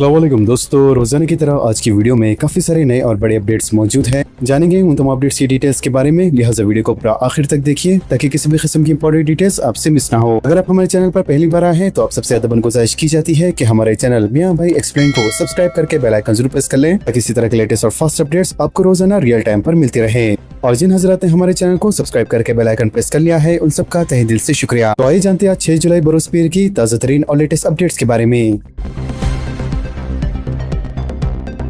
अस्सलाम वालेकुम दोस्तों, रोजाना की तरह आज की वीडियो में काफी सारे नए और बड़े अपडेट्स मौजूद हैं। जानेंगे उन तमाम अपडेट्स की डिटेल्स के बारे में, लिहाजा वीडियो को पूरा आखिर तक देखिए ताकि किसी भी किस्म की इंपॉर्टेंट डिटेल्स आपसे मिस ना हो। अगर आप हमारे चैनल पर पहली बार आए हैं तो आप सबसे ज्यादा गुजारिश की जाती है कि हमारे चैनल मियां भाई एक्सप्लेन को सब्सक्राइब करके बेल आइकन जरूर प्रेस कर लें ताकि इसी तरह के लेटेस्ट और फास्ट अपडेट्स आपको रोजाना रियल टाइम पर मिलती रहे। और जिन हजरात ने हमारे चैनल को सब्सक्राइब करके बेल आइकन प्रेस कर लिया है उन सबका तहे दिल से शुक्रिया। तो आइए जानते हैं 6 जुलाई बरोज पीर की ताज़ा तरीन और लेटेस्ट अपडेट्स के बारे में।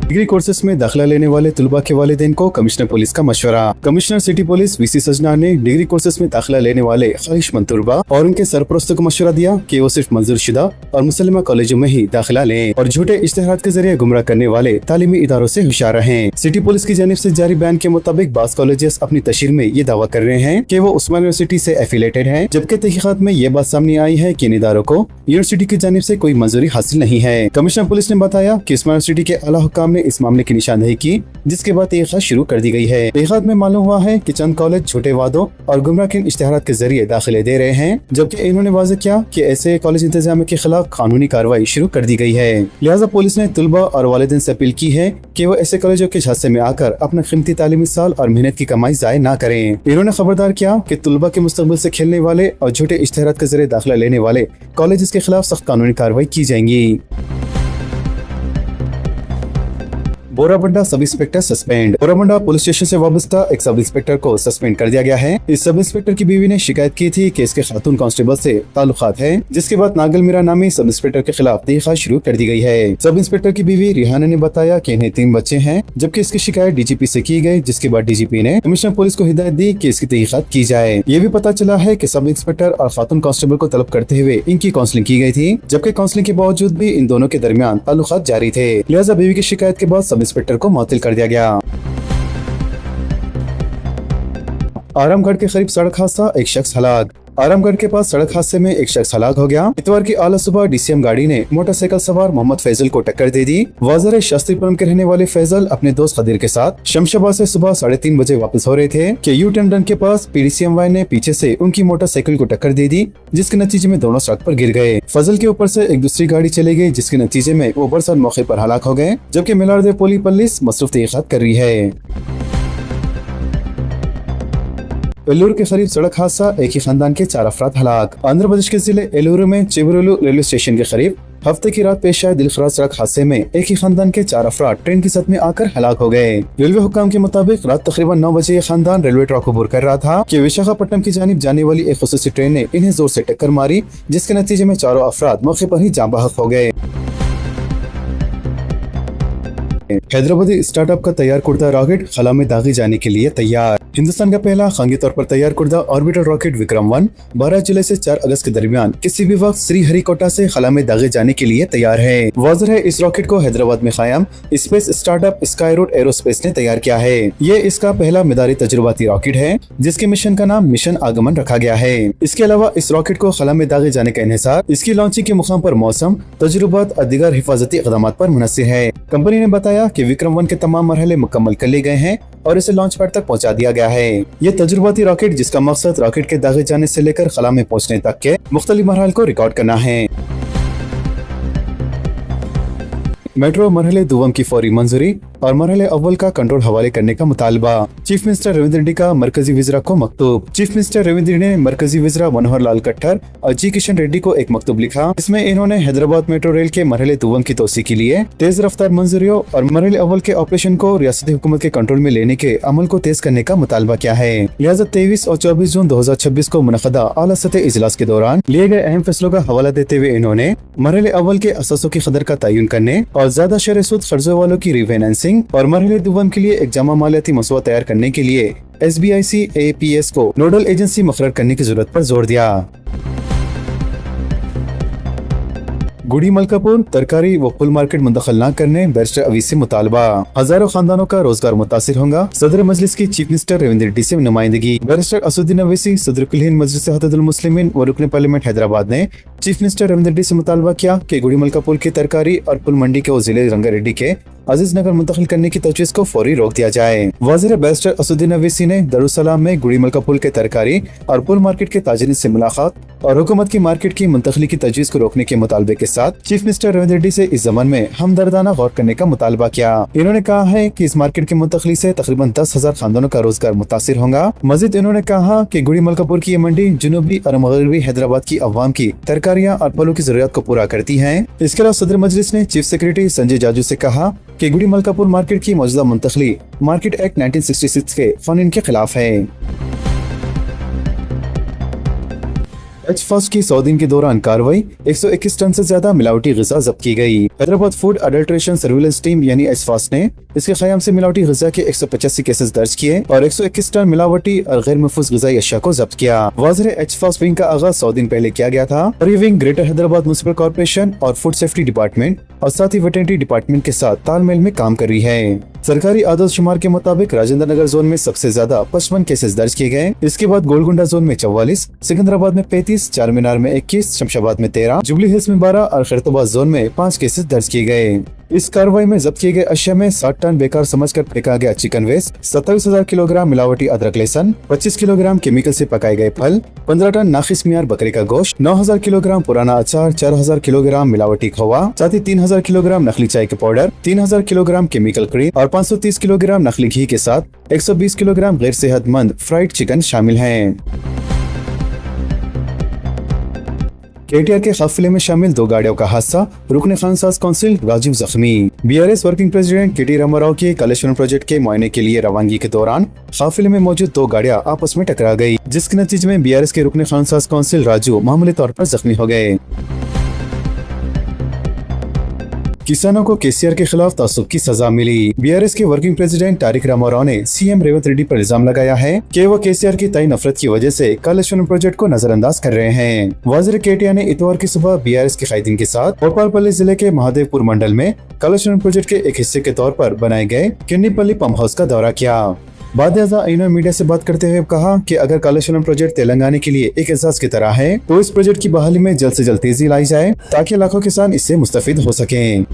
डिग्री कोर्सेस में दाखिला लेने वाले तुलबा के वालिदैन को कमिश्नर पुलिस का मशवरा। कमिश्नर सिटी पुलिस वीसी सजना ने डिग्री कोर्सेस में दाखिला लेने वाले ख्वाहिशमंद तुलबा और उनके सरपरस्तों को मशवरा दिया कि वो सिर्फ मंजूर शुदा और मुसलमा कॉलेजों में ही दाखिला लें और झूठे इश्तिहारात के जरिए गुमराह करने वाले तालीमी इदारों से होशियार रहें। सिटी पुलिस की जानिब से जारी बयान के मुताबिक बास कॉलेजेस अपनी तशरीह में ये दावा कर रहे हैं कि वो उस्मान यूनिवर्सिटी से एफिलेटेड है, जबकि तहकीकात में ये बात सामने आई है कि इन इदारों को यूनिवर्सिटी की जानिब से कोई मंजूरी हासिल नहीं है। कमिश्नर पुलिस ने बताया कि उस्मान यूनिवर्सिटी के आला हुक्काम ने इस मामले की निशानदेही की, जिसके बाद तहकीकात शुरू कर दी गई है। तहकीकात में मालूम हुआ है कि चंद कॉलेज झूठे वादों और गुमराहकिन इश्तिहारात के जरिए दाखिले दे रहे हैं, जबकि इन्होंने वाज़ेह किया कि ऐसे कॉलेज इंतजामिया के खिलाफ कानूनी कार्रवाई शुरू कर दी गई है। लिहाजा पुलिस ने तुलबा और वालिदैन से अपील की है कि वो ऐसे कॉलेजों के झांसे में आकर अपना कीमती तालीमी साल और मेहनत की कमाई जाया न करें। इन्होंने खबरदार किया कि तुलबा के मुस्तकबिल से खेलने वाले और झूठे इश्तिहारात के जरिए दाखिला लेने वाले कॉलेज के खिलाफ सख्त कानूनी कार्रवाई की जाएंगी। Borabanda sub inspector suspend. Borabanda police station से वाबस्ता एक सब इंस्पेक्टर को सस्पेंड कर दिया गया है। इस सब इंस्पेक्टर की बीवी ने शिकायत की थी कि इसके खातून कांस्टेबल से ताल्लुकात है, जिसके बाद नागल मीरा नामी सब इंस्पेक्टर के खिलाफ तहकीकात शुरू कर दी गई है। सब इंस्पेक्टर की बीवी रिहाना ने बताया कि इन्हें 3 बच्चे हैं, जबकि इसकी शिकायत डीजीपी से की गई, जिसके बाद डीजीपी ने कमिश्नर पुलिस को हिदायत दी कि इसकी तहकीकात की जाए। ये भी पता चला है कि सब इंस्पेक्टर और खातून कांस्टेबल को तलब करते हुए इनकी काउंसलिंग की गई थी, जबकि काउंसलिंग के बावजूद भी इन दोनों के दरमियान ताल्लुकात जारी थे। लिहाजा बीवी की शिकायत के बाद सब इंस्पेक्टर को मुअत्तल कर दिया गया। आरामगढ़ के करीब सड़क हादसा, एक शख्स हलाक। आरामगढ़ के पास सड़क हादसे में एक शख्स हलाक हो गया। इतवार की आला सुबह डीसीएम गाड़ी ने मोटरसाइकिल सवार मोहम्मद फैजल को टक्कर दे दी। वाजर शास्त्रीपुरम के रहने वाले फैजल अपने दोस्त खदीर के साथ शमशाबाद से सुबह 3:30 बजे वापस हो रहे थे कि यू टर्न रन के पास पीडीसीएम वाई ने पीछे से उनकी मोटरसाइकिल को टक्कर दे दी, जिसके नतीजे में दोनों सड़क पर गिर गए। फजल के ऊपर से एक दूसरी गाड़ी चली गई, जिसके नतीजे में वो बरसात मौके पर हलाक हो गए, जबकि मिलारदे पुलिस मसरूफ तहकीकात कर रही है। एलूरू के करीब सड़क हादसा, एक ही खानदान के 4 अफराद हलाक। आंध्र प्रदेश के जिले एलूरू में चिबरुलू रेलवे स्टेशन के करीब हफ्ते की रात पेश आए दिलखराज सड़क हादसे में एक ही खानदान के 4 अफराद ट्रेन की सत में आकर हलाक हो गए। रेलवे हुक्काम के मुताबिक रात तकरीबन 9 बजे ये खानदान रेलवे ट्रैक को अबूर कर रहा था कि विशाखापट्टनम की जानिब जाने वाली एक खुसूसी ट्रेन ने इन्हें जोर से टक्कर मारी, जिसके नतीजे में 4 अफराद मौके पर ही जान बहक हो गए। हैदराबादी स्टार्टअप का तैयार कुर्दा रॉकेट खला में दागी जाने के लिए तैयार। हिंदुस्तान का पहला खानगी तौर पर तैयार कुर्दा ऑर्बिटर रॉकेट विक्रम-1 12 जुलाई से 4 अगस्त के दरमियान किसी भी वक्त श्रीहरिकोटा से खला में दागे जाने के लिए तैयार है। वाज़ेह है इस रॉकेट को हैदराबाद में कायम स्पेस स्टार्टअप स्काईरूट एरोस्पेस ने तैयार किया है। ये इसका पहला मदारी तजुर्बाती रॉकेट है, जिसके मिशन का नाम मिशन आगमन रखा गया है। इसके अलावा इस रॉकेट को खला में दागे जाने का इन्हिसार इसकी लॉन्चिंग के मुकाम पर मौसम, तजुर्बात और दीगर हिफाजती इक़दाम पर मुनहसर है। कंपनी ने बताया कि विक्रम-1 के तमाम मरहले मुकम्मल कर लिए गए हैं और इसे लॉन्च पैड तक पहुंचा दिया गया है। ये तजुर्बाती रॉकेट, जिसका मकसद रॉकेट के दागे जाने से लेकर खला में पहुंचने तक के मुख्तलिफ मरहल को रिकॉर्ड करना है। मेट्रो मरहले दुवम की फौरी मंजूरी और मरहले अव्वल का कंट्रोल हवाले करने का मुतालबा। चीफ मिनिस्टर रविंद्र रेड्डी का मरकजी वज़ीरा को मकतूब। चीफ मिनिस्टर रविंद्र रेड्डी ने मरकजी वज़ीरा मनोहर लाल खट्टर और जी किशन रेड्डी को एक मकतूब लिखा। इसमें इन्होंने हैदराबाद मेट्रो रेल के मरहले दुवम की तोसी के लिए तेज रफ्तार मंजूरियों और मरहले अव्वल के ऑपरेशन को रियासती हुकूमत के कंट्रोल में लेने के अमल को तेज करने का मुतालबा किया है। लिहाजा 23 और 24 जून 2026 को मुनक़दा आला सतह इजलास के दौरान लिए गए अहम फैसलों का हवाला देते हुए इन्होंने मरहले अव्वल के असासों की कदर का तयन करने और ज्यादा शेयर सूद कर्जों वालों की रिफाइनेंसिंग और मरहले दुवम के लिए एक जमा मालियाती मसौदा तैयार करने के लिए SBIC-APS को नोडल एजेंसी मुकर्रर करने की जरूरत पर जोर दिया। गुड़ी मलकापुर तरकारी व फुल मार्केट मुंतकिल न करने बैरिस्टर अवीस से मुतालबा। हजारों खानदानों का रोजगार मुतासिर होगा, सदर मजलिस की चीफ मिनिस्टर रविंद्र रेड्डी से नुमाइंदगी। बैरिस्टर असदुद्दीन अवैसी सदर कुल हिंद मजलिस इत्तेहादुल मुस्लिमीन व रुकन पार्लियामेंट हैदराबाद ने चीफ मिनिस्टर रविंद्र रेड्डी से मुतालबा किया कि गुड़ी मलकापुर की तरकारी और फुल मंडी के जिले रंगारेड्डी के अजीज नगर मुंतकिल करने की तजवीज़ को फौरी रोक दिया जाए। वज़ीर बैरिस्टर असदुद्दीन अवैसी ने दारुस्सलाम में गुड़ी मलका पुल के तरकारी और पुल मार्केट के ताजिरीन से मुलाकात और हुकूमत की मार्केट की मुंतकली की तजवीज़ को रोकने के मुतालबे के साथ चीफ मिनिस्टर रेवंत रेड्डी से इस ज़मान में हमदर्दाना गौर करने का मुतालबा किया। इन्होंने कहा है कि इस मार्केट की मुंतकली से तकरीबन 10,000 खानदानों का रोजगार मुतासिर होगा। मजीद इन्होंने कहा कि गुड़ी मलकापुर की ये मंडी जुनूबी और मगरबी हैदराबाद की अवाम की तरकारियाँ और फलों की जरूरत को पूरा करती है। इसके अलावा सदर मजलिस ने चीफ सेक्रेटरी संजय जाजू से कहा कि गुड़ी मलकापुर मार्केट की मौजूदा मुंतकली मार्केट एक्ट 1966 के कानून के खिलाफ है। एचफास्ट की 100 दिन के दौरान कार्रवाई 121 टन से ज्यादा मिलावटी ग़िज़ा जब्त की गई। Hyderabad food adulteration surveillance team यानी एचफास्ट ने इसके क़याम से मिलावटी ग़िज़ा के 185 केसेस दर्ज किए और 121 टन मिलावटी और गैर महफूज ग़िज़ाई अशिया को जब्त किया। वाज़िर एचफास्ट विंग का आगाज 100 दिन पहले किया गया था और ये wing greater Hyderabad municipal corporation और फूड सेफ्टी डिपार्टमेंट और साथ ही वेटरनरी डिपार्टमेंट के साथ तालमेल में काम कर रही है। सरकारी आदत शुमार के मुताबिक राजेंद्र नगर जोन में सबसे ज्यादा 55 केसेस दर्ज किए गए। इसके बाद गोलकुंडा जोन में 44, सिकंदराबाद में 35, चारमीनार में 21, शमशाबाद में 13, जुबली हिल्स में 12 और खैरताबाद जोन में 5 केसेस दर्ज किए गए। इस कार्रवाई में जब्त किए गए अशिया में 60 टन बेकार समझकर फेंका गया चिकन वेस्ट, 27,000 किलोग्राम मिलावटी अदरक लहसुन, 25 किलोग्राम केमिकल से पकाए गए फल, 15 टन नाकिस मियार बकरे का गोश्त, 9,000 किलोग्राम पुराना अचार, 4,000 किलोग्राम मिलावटी खोवा, साथ ही 3,000 किलोग्राम नकली चाय के पाउडर, 3,000 किलोग्राम केमिकल क्रीम और 530 किलोग्राम नकली घी के साथ 120 किलोग्राम गैर सेहतमंद फ्राइड चिकन शामिल हैं। केटीआर के काफिले में शामिल 2 गाड़ियों का हादसा, रुकने खानसाज काउंसिल राजीव जख्मी। बीआरएस वर्किंग प्रेसिडेंट केटी रामाराव के कालेश्वरम प्रोजेक्ट के मुआयने के लिए रवानगी के दौरान काफिले में मौजूद 2 गाड़ियां आपस में टकरा गई, जिसके नतीजे में बीआरएस के रुकने खानसाज काउंसिल राजू मामूली तौर पर जख्मी हो गए। किसानों को केसीआर के खिलाफ तासुब की सजा मिली। बीआरएस के वर्किंग प्रेसिडेंट तारिक रामाराव ने सीएम रेवंत रेड्डी पर इल्जाम लगाया है कि वो केसीआर की तय नफरत की वजह से कालेश्वरम प्रोजेक्ट को नजरअंदाज कर रहे हैं। वज़ीर केटीआर ने इतवार की सुबह बीआरएस के कायदीन के साथ भोपालपल्ली जिले के महादेवपुर मंडल में कालेश्वरम प्रोजेक्ट के एक हिस्से के तौर पर बनाए गए किन्नीपल्ली पंप हाउस का दौरा किया। बाद इन्होंने मीडिया से बात करते हुए कहा कि अगर कालेश्वरम प्रोजेक्ट तेलंगाना के लिए एक एहसास की तरह है तो इस प्रोजेक्ट की बहाली में जल्द से जल्द तेजी लाई जाए ताकि लाखों किसान इससे मुस्तफिद हो सकें।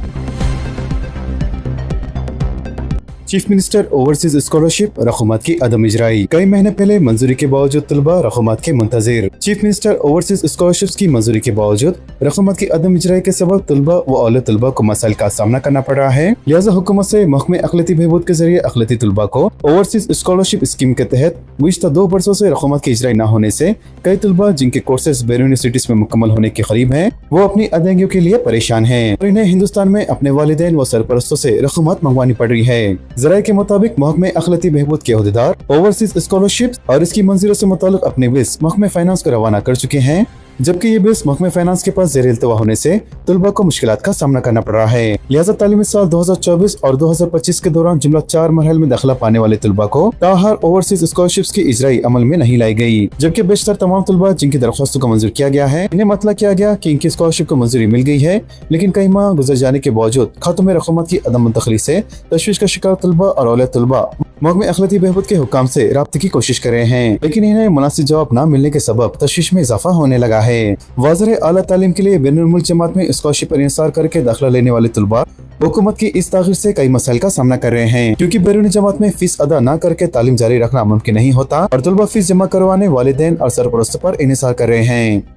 चीफ मिनिस्टर ओवरसीज स्कॉलरशिप रकूमत की अदम इजराई। कई महीने पहले मंजूरी के बावजूद तलबा रकूमत के मुंतजिर। चीफ मिनिस्टर ओवरसीज स्कॉलरशिप की मंजूरी के बावजूद रकूमत की अदम इजराई के सबब तलबा व औले तलबा को मसाइल का सामना करना पड़ रहा है। लिहाजा हुकूमत से महकमे अक़लियती बहबूद के जरिए अक़लियती तलबा को ओवरसीज स्कॉलरशिप स्कीम के तहत गुज़िश्ता 2 बरसों से रकूमत की इजराई न होने से कई तलबा जिनके कोर्सेज बैरून यूनिवर्सिटीज में मुकम्मल होने के करीब है वो अपनी अदायगियों के लिए परेशान है और इन्हें हिंदुस्तान में अपने वालिदैन व सरपरस्तों से रकूमत मंगवानी पड़ रही है। ज़राए के मुताबिक महकमे अक़लियती बहबूद के अहदेदार ओवरसीज स्कॉलरशिप और इसकी मंजूरी से मुताल्लिक अपने बिल्स महकमे फाइनेंस को रवाना कर चुके हैं, जबकि ये बिल्स महकमे फाइनेंस के पास ज़ेर इल्तवा होने से तलबा को मुश्किलात का सामना करना पड़ रहा है। लिहाजा तालीमी साल 2024 और 2025 के दौरान जुमला 4 मरहल में दाखिला पाने वाले तलबा को ताहर ओवरसीज स्कॉलरशिप की इजराई अमल में नहीं लाई गई, जबकि बेशतर तमाम तलबा जिनकी दरख्वास्तों को मंजूर किया गया है इन्हें मतला किया गया कि इनकी स्कॉलरशिप को मंजूरी मिल गई है, लेकिन कई माह गुजर जाने के बावजूद खातुम रकूमत की अदम मुंतकली से तशवीश का शिकार तलबा और औलिया तलबा महकमे अक़लियती बहबूद के हुक्काम से राब्ते की कोशिश कर रहे हैं, लेकिन इन्हें मुनासिब जवाब न मिलने के सबब तशवीश में इजाफा होने लगा है। वज़ीर आला तालीम के लिए बैनुल मुल्क जमात में स्कॉलरशिप पर इंसार करके दाखिला लेने वाले तलबा हुकूमत की इस ताख़ीर से कई मसाइल का सामना कर रहे हैं, क्योंकि बैरूनी जमात में फीस अदा न करके तालीम जारी रखना मुमकिन नहीं होता और तलबा फीस जमा करवाने वालिदैन और सरपरस्तों पर इन्हिसार कर रहे हैं।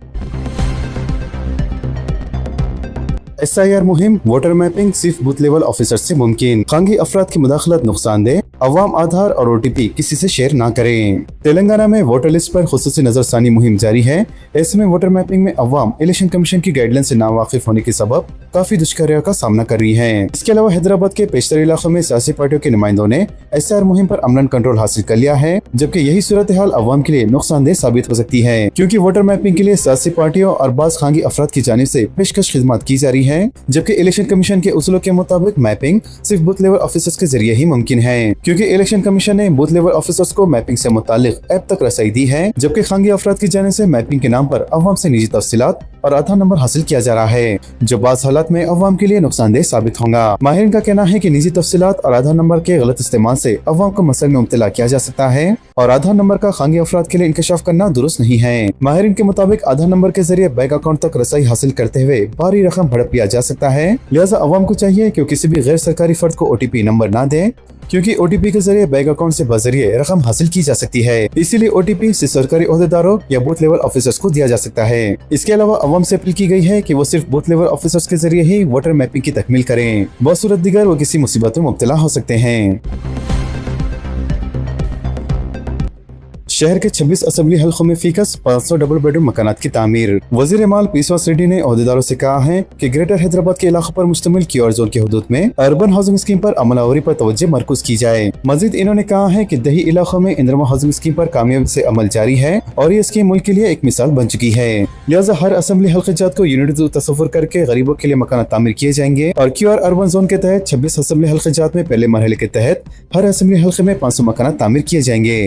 SIR मुहिम वोटर मैपिंग सिर्फ बूथ लेवल ऑफिसर से मुमकिन। खांगी अफराद की मुदाखलत नुकसानदेह, अवाम आधार और OTP किसी से शेयर ना करें। तेलंगाना में वोटर लिस्ट पर खुसूसी नजरसानी मुहिम जारी है। ऐसे में वोटर मैपिंग में अवाम इलेक्शन कमीशन की गाइडलाइन से नावाकिफ होने के सबब काफी दुश्वारियों का सामना कर रही है। इसके अलावा हैदराबाद के पेशतर इलाकों में सियासी पार्टियों के नुमाइंदों ने SIR मुहिम पर अमन कंट्रोल हासिल कर लिया है, जबकि यही सूरत हाल अवाम के लिए नुकसानदेह साबित हो सकती है, क्योंकि वोटर मैपिंग के लिए सियासी पार्टियों और बाज़ खांगी अफराद की जानिब से पेशकश खिदमत की जा रही है, जबकि इलेक्शन कमीशन के उसूलों के मुताबिक मैपिंग सिर्फ बूथ लेवल ऑफिसर्स के जरिए ही मुमकिन है, क्योंकि इलेक्शन कमीशन ने बूथ लेवल ऑफिसर्स को मैपिंग से मुतालिक ऐप तक रसाई दी है, जबकि खांगी अफराद की जानिब से मैपिंग के नाम पर अवाम से निजी तफसीलात और आधार नंबर हासिल किया जा रहा है, जो बाज़ हालात में अवाम के लिए नुकसानदेह साबित होगा। माहिरीन का कहना है कि निजी तफसीलात और आधार नंबर के गलत इस्तेमाल से अवाम को मसले में मुब्तला किया जा सकता है और आधार नंबर का खानगी अफराद के लिए इंकशाफ करना दुरुस्त नहीं है। माहिरीन के मुताबिक आधार नंबर के जरिए बैंक अकाउंट तक रसाई हासिल करते हुए भारी रकम हड़प लिया जा सकता है। लिहाजा अवाम को चाहिए कि किसी भी गैर सरकारी फर्द को OTP नंबर न दें, क्योंकि OTP के जरिए बैंक अकाउंट से बजरिए रकम हासिल की जा सकती है। इसीलिए OTP सिर्फ सरकारी ओहदेदारों या बूथ लेवल ऑफिसर्स को दिया जा सकता है। इसके अलावा अवाम से अपील की गई है कि वो सिर्फ बूथ लेवल ऑफिसर्स के जरिए ही वोटर मैपिंग की तकमील करें, बसूरत दिगर वो किसी मुसीबत में मुब्तला हो सकते हैं। शहर के 26 असेंबली हल्कों में फीकस 500 डबल बेडरूम मकानात की तामीर। वजीर माल पीसवास रेड्डी ने ओहदेदारों से कहा है कि ग्रेटर हैदराबाद के इलाकों पर मुश्तमिल क्यूआर जोन के हदूद में अर्बन हाउसिंग स्कीम पर अमलावरी पर तवज्जो मरकूज की जाए। मजीद इन्होंने कहा है कि दही इलाकों में इंदिरा हाउसिंग स्कीम पर कामयाबी से अमल जारी है और ये स्कीम मुल्क के लिए एक मिसाल बन चुकी है। लिहाजा हर असेंबली हल्के जात को यूनिट तस्वुर करके गरीबों के लिए मकान तामीर किए जाएंगे और क्यूआर अर्बन जोन के तहत 26 असेंबली हल्के जात में पहले मरहले के तहत हर असेंबली हल्के में 500 मकान तामीर किए जाएंगे।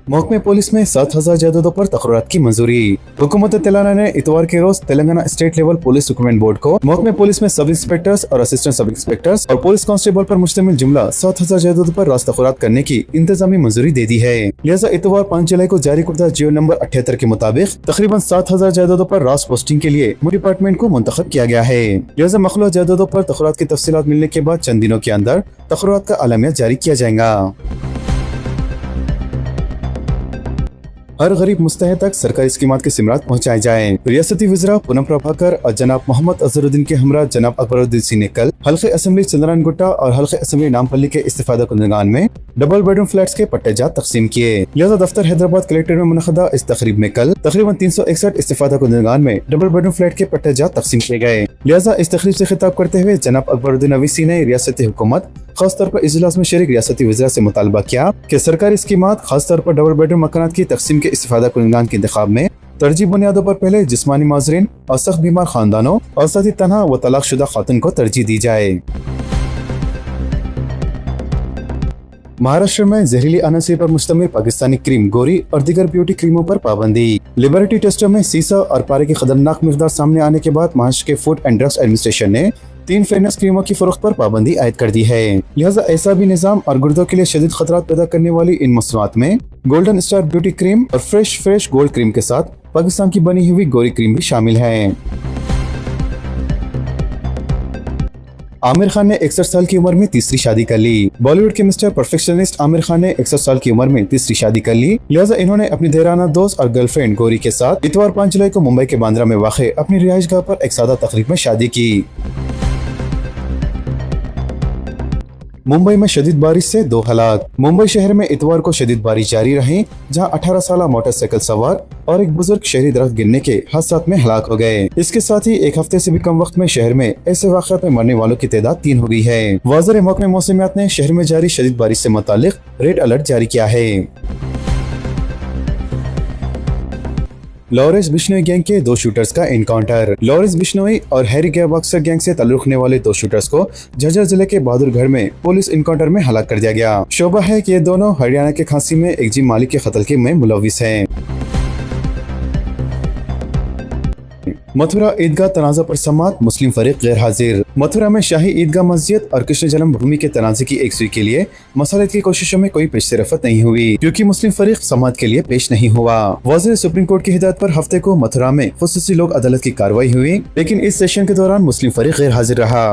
महकमे पुलिस में 7,000 जायदादों पर तकरारात की मंजूरी। हुकूमत तेलंगाना ने इतवार के रोज Telangana state level police recruitment board को महकमे पुलिस में सब इंस्पेक्टर्स और असिस्टेंट सब इंस्पेक्टर्स और पुलिस कांस्टेबल पर मुश्तमिल जुमला 7,000 जायदादों पर रास्त तकरारात करने की इंतजामी मंजूरी दे दी है। लिहाजा इतवार 5 जुलाई को जारी करदा जियो नंबर 78 के मुताबिक तकरीबन 7,000 जायदादों पर रास्त पोस्टिंग के लिए डिपार्टमेंट को मुंतखब किया गया है। लिहाजा मखलूत जायदादों पर तकरारात की तफसीलात मिलने के बाद चंद दिनों के अंदर तकरारात का अलामिया जारी किया जाएगा। हर गरीब मुस्तहिक तक सरकारी स्कीमात के सिमरात पहुँचाए जाए। रियासती वज़रा पूनम प्रभाकर और जनाब मोहम्मद अजहरुद्दीन के हमरा जनाब अकबरुद्दीन सिंह ने कल हल्के असेंबली चंद्रान गुट्टा और हल्के असेंबली नामपल्ली के इस्तिफादा कुंदगान में डबल बेडरूम फ्लैट्स के पट्टेजात तकसीम किए। लिहाजा दफ्तर हैदराबाद कलेक्ट्रेट में मुनक़दा इस तकरीब में कल तकरीबन 361 इस्तिफादा कुंदगान में डबल बेडरूम फ्लैट के पट्टेजात तकसीम किए गए। लिहाजा इस तकरीब से खिताब करते हुए जनाब अकबरुद्दीन अवीसी ने रियासती हुकूमत खास तौर पर इजलास में शरीक रियासती वज़रा से मुतालबा किया कि सरकारी स्कीमात खास तौर पर डबल बेडरूम मकानात की तकसीम के इस्तिफादा कुंदगान के इंतखाब में तरजीह बुनियादों पर पहले जिस्मानी माजरीन और सख्त बीमार खानदानों और साथ ही तनहा व तलाकशुदा खातून को तरजीह दी जाए। महाराष्ट्र में जहरीली अनासिर पर मुश्तमिल पाकिस्तानी क्रीम गोरी और दीगर ब्यूटी क्रीमों पर पाबंदी। लिबर्टी टेस्टों में सीसा और पारे की खतरनाक मिकदार सामने आने के बाद महाराष्ट्र के फूड एंड ड्रग्स एडमिनिस्ट्रेशन ने 3 फेयरनेस क्रीमों की फरोख्त पर पाबंदी आयद कर दी है। लिहाजा ऐसा भी निजाम और गुर्दों के लिए शदीद खतरात पैदा करने वाली इन मसनूआत में गोल्डन स्टार ब्यूटी क्रीम और फ्रेश गोल्ड क्रीम के साथ पाकिस्तान की बनी हुई गोरी क्रीम भी शामिल है। आमिर खान ने 61 साल की उम्र में तीसरी शादी कर ली। बॉलीवुड के मिस्टर परफेक्शनिस्ट आमिर खान ने 61 साल की उम्र में तीसरी शादी कर ली। लिहाजा इन्होंने अपनी देराना दोस्त और गर्लफ्रेंड गौरी के साथ इतवार 5 जुलाई को मुंबई के बांद्रा में वाक़े अपनी रिहाइशगाह पर एक सादा तकरीब में शादी की। मुंबई में शदीद बारिश से 2 हलाक। मुंबई शहर में इतवार को शदीद बारिश जारी रही, जहां 18 साल मोटरसाइकिल सवार और एक बुजुर्ग शहरी दरख्त गिरने के हादसात में हलाक हो गए। इसके साथ ही एक हफ्ते से भी कम वक्त में शहर में ऐसे वाक़यात में मरने वालों की तादाद 3 हो गई है। वज़ीर महकमे मौसमियात ने शहर में जारी शदीद बारिश से मुतालिक रेड अलर्ट जारी किया है। लॉरेंस बिश्नोई गैंग के 2 शूटर्स का एनकाउंटर। लॉरेंस बिश्नोई और हैरी गैबॉक्सर गैंग से ताल्लुक रखने वाले 2 शूटर्स को झज्जर जिले के बहादुरगढ़ में पुलिस एनकाउंटर में हलाक कर दिया गया। शोभा है कि ये दोनों हरियाणा के खांसी में एक जिम मालिक के कत्ल के में मुलविस हैं। मथुरा ईदगाह तनाज़ा पर समात, मुस्लिम फरीक गैर हाजिर। मथुरा में शाही ईदगाह मस्जिद और कृष्ण जन्मभूमि के तनाज़े की एकसुई के लिए मसलत की कोशिशों में कोई पेशरफत नहीं हुई, क्योंकि मुस्लिम फरीक समात के लिए पेश नहीं हुआ। वज़ीर सुप्रीम कोर्ट की हिदायत पर हफ्ते को मथुरा में खुसूसी लोक अदालत की कार्रवाई हुई, लेकिन इस सेशन के दौरान मुस्लिम फरीक गैर हाजिर रहा।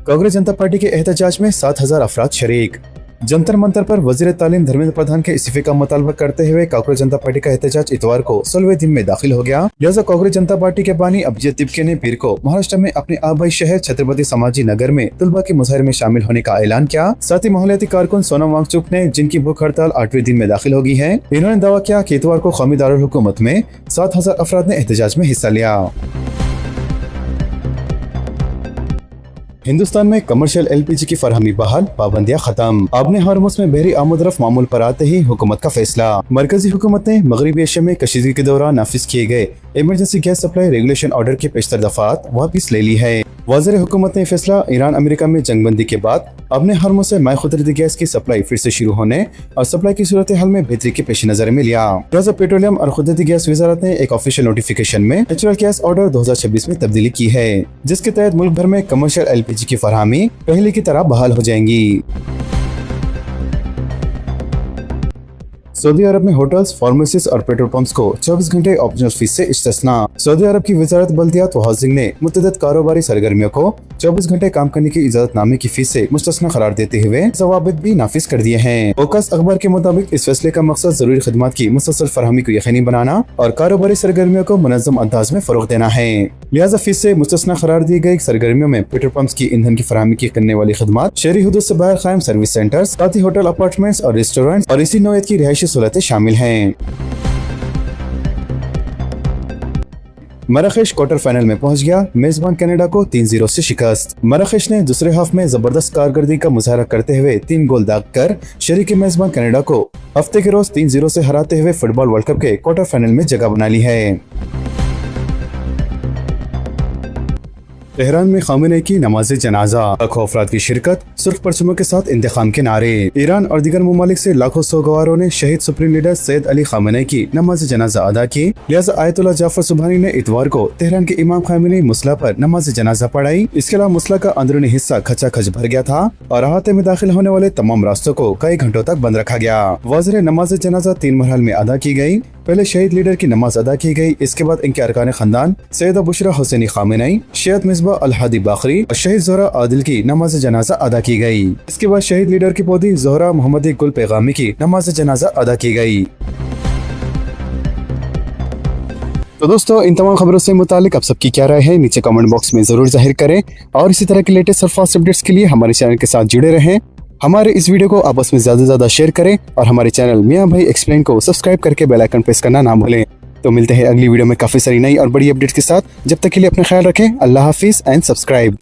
कांग्रेस जनता पार्टी के एहतजाज में 7,000 अफराद शरीक। जंतर मंतर पर वजीर तालीम धर्मेंद्र प्रधान के इस्तीफे का मुतालबा करते हुए कांग्रेस जनता पार्टी का एहतजाज इतवार को 16वें दिन में दाखिल हो गया। लिहाजा कांग्रेस जनता पार्टी के बानी अभिजीत तिब्के ने पीर को महाराष्ट्र में अपने आबाई शहर छत्रपति संभाजी नगर में तुलबा के मुजाहिरे में शामिल होने का ऐलान किया। साथ ही मोहल्लाती कारकुन सोनम वांगचुक ने, जिनकी भूख हड़ताल 8वें दिन में दाखिल हो गई है, इन्होंने दावा किया कि इतवार को कौमी दारुल हुकूमत में 7,000 अफराद ने एहतजाज में हिस्सा लिया। हिंदुस्तान में कमर्शियल LPG की फरहमी बहाल, पाबंदियां खत्म। आबने हारमुस में बहरी आमदरफ मामूल पर आते ही हुकूमत का फैसला। मरकजी हुकूमत ने मगरबी एशिया में कशीदगी के दौरान नाफिज किए गए emergency gas supply regulation order की पेशतर दफात वापिस ले ली है। वज़ीर हुकूमत ने फैसला ईरान अमेरिका में जंगबंदी के बाद अपने हरमों से माए खुदरती गैस की सप्लाई फिर से शुरू होने और सप्लाई की सूरत हाल में बेहतरी के पेश नजर में लिया। पेट्रोलियम और खुदरती गैस वजारत ने एक ऑफिशियल नोटिफिकेशन में नेचुरल गैस ऑर्डर 2026 में तब्दीली की है, जिसके तहत मुल्क भर में कमर्शियल LPG की फरहमी पहले की तरह बहाल हो जाएंगी। सऊदी अरब में होटल्स, फार्मेसीज और पेट्रोल पंप्स को 24 घंटे ऑप्शनल फीस से इस्तिस्ना। सऊदी अरब की वजारत बल्दियात व हाउसिंग ने मुतअद्दिद कारोबारी सरगर्मियों को 24 घंटे काम करने की इजाजतनामे की फीस से मुस्तस्ना करार देते हुए जवाबित भी नाफिज कर दिए हैं। ओकस अखबार के मुताबिक इस फैसले का मकसद जरूरी खदमात की मुसलसल फरहमी को यकीनी बनाना और कारोबारी सरगर्मियों को मुनज़्ज़म अंदाज में फरोग देना है। लिहाजा फीस से मुस्तस्ना करार दी गई सरगर्मियों में पेट्रोल पंप्स की ईंधन की फरहमी की करने वाली खदमात, शहरी हुदूद से बाहर कायम सर्विस सेंटर्स, साथ ही होटल, अपार्टमेंट्स और रेस्टोरेंट और इसी नौयत की रिहायशी सहूलतें शामिल हैं। मराकेश क्वार्टर फाइनल में पहुंच गया, मेजबान कनाडा को 3-0 से शिकस्त। मराकेश ने दूसरे हाफ में जबरदस्त कारकर्दगी का मुजाहरा करते हुए 3 गोल दागकर शरीक मेजबान कनाडा को हफ्ते के रोज 3-0 से हराते हुए फुटबॉल वर्ल्ड कप के क्वार्टर फाइनल में जगह बना ली है। तेहरान में खामेनी की नमाज जनाजा, लाखों अफराद की शिरकत, सुर्ख परचमों के साथ इंतकाम के नारे। ईरान और दीगर ममालिक से लाखों सोगवारों ने शहीद supreme leader Syed Ali Khamenei की नमाज जनाजा अदा की। लिहाजा आयतुल्लाह जाफर सुबहानी ने इतवार को तेहरान के इमाम खामेनी मुसल्ला पर नमाज जनाजा पढ़ाई। इसके अलावा मुसल्ला का अंदरूनी हिस्सा खचाखच भर गया था और अहाते में दाखिल होने वाले तमाम रास्तों को कई घंटों तक बंद रखा गया। वाज़िर नमाज जनाजा 3 मरहल में अदा की गई। पहले शहीद लीडर की नमाज अदा की गई, इसके बाद इनके अरकान खानदान सैयदा बुशरा हुसैनी खामेनी, शहीद मिसबा अल हादी बाखरी और शहीद ज़ोहरा आदिल की नमाज जनाजा अदा की गई। इसके बाद शहीद लीडर की पोती ज़ोहरा मोहम्मदी गुल पैगामी की नमाज जनाजा अदा की गई। तो दोस्तों, इन तमाम खबरों से मुतालिक आप सबकी क्या राय है, नीचे कमेंट बॉक्स में जरूर जाहिर करें और इसी तरह के लेटेस्ट और फास्ट अपडेट्स के लिए हमारे चैनल के साथ जुड़े रहें। हमारे इस वीडियो को आपस में ज्यादा से ज्यादा शेयर करें और हमारे चैनल मियां भाई एक्सप्लेन को सब्सक्राइब करके बेल आइकन प्रेस करना ना भूलें। तो मिलते हैं अगली वीडियो में काफी सारी नई और बड़ी अपडेट्स के साथ। जब तक के लिए अपना ख्याल रखें। अल्लाह हाफिज एंड सब्सक्राइब।